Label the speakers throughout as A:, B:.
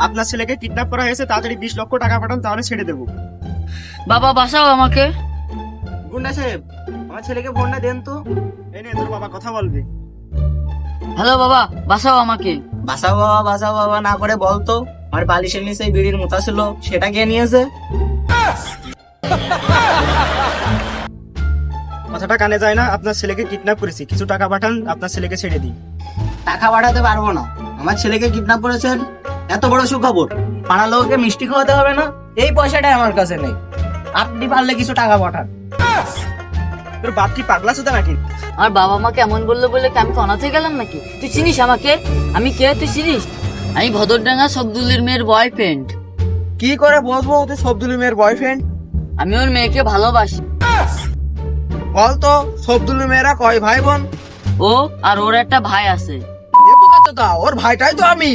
A: আপনার ছেলেকে কিডন্যাপ করা হয়েছে, তাড়াতাড়ি 20 লক্ষ টাকা পাঠান, তাহলে ছেড়ে দেবো।
B: বাবা বাঁচাও আমাকে।
C: গুন্ডা সাহেব, আমার ছেলেকে ফোনটা দেন তো।
A: এই নে, তোর বাবা কথা বলবে।
B: হ্যালো বাবা, বাঁচাও আমাকে।
C: বাসা বাবা না করে বলতো, আমার বালিশের নিচে বিড়ির মোতা ছিল, সেটা কে নিয়েছে?
A: কথাটা কানে যায় না? আপনার ছেলেকে কিডন্যাপ করেছি, কিছু টাকা পাঠান, আপনার ছেলেকে ছেড়ে দিই।
C: টাকা পাঠাতে পারবো না। আমার ছেলেকে কিডন্যাপ করেছেন, এত বড় সুখবর, পাড়ার লোককে মিষ্টি খাওয়াতে হবে না? এই পয়সাটাই আমার কাছে নেই, আপনি পারলে কিছু টাকা পাঠান।
A: তোর বাপ কি পাগলা চোদা নাকি?
B: আমার বাবা মাকে এমন বললো বলে কি আমি অনাথ হয়ে গেলাম নাকি? তুই চিনিস আমাকে? আমি কে তুই চিনিস? আমি ভদরডাঙ্গা সবদুলের মেয়ের বয়ফ্রেন্ড।
C: কি করে বলবো তুই সবদুলি মেয়ের বয়ফ্রেন্ড?
B: আমি ওর মেয়েকে ভালোবাসি।
C: বলতো সবদুলি মেয়েরা কয় ভাই বোন?
B: ও আর ওর একটা ভাই আছে।
C: ওর ভাইটাই তো আমি।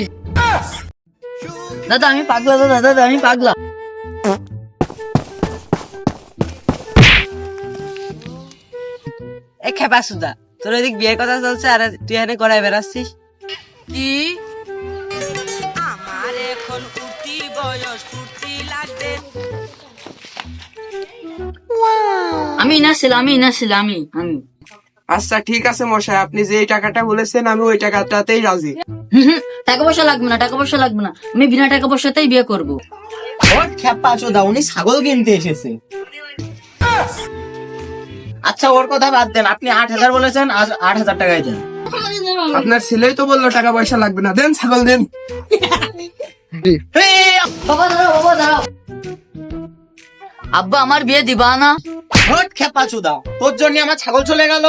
B: দাদা আমি পাগলা, দাদা আমি পাগলা।
C: এ খেপা সুদা, তোর এদিক বিয়ের কথা চলছে আর তুই এখানে করায় বেড়াচ্ছিস?
B: কি?
D: আমার এখন উঠতি বয়স ফুর্তি লাগবে।
B: আমি না ছিলাম আমি।
E: আচ্ছা ঠিক আছে মশাই, আপনি যে টাকাটা বলেছেন আমি ওই টাকাটাতেই রাজি।
B: টাকা পয়সা লাগবে না, টাকা পয়সা লাগবে না, আমি বিনা টাকা পয়সাতেই বিয়ে করব।
C: ওর খেপা চোদা, উনি ছাগল কিনতে এসেছে। আচ্ছা ওর কথা বাদ দেন, আপনি 8,000 বলেছেন, আজ 8,000 টাকাই দেন।
E: আপনার ছেলেই তো বললো টাকা পয়সা লাগবে না, দেন ছাগল দেন।
B: বাবা দাঁড়াও। আব্বা আমার বিয়ে দিবা না?
C: ওর খেপা চোদা, তোর জন্য আমার ছাগল চলে গেল।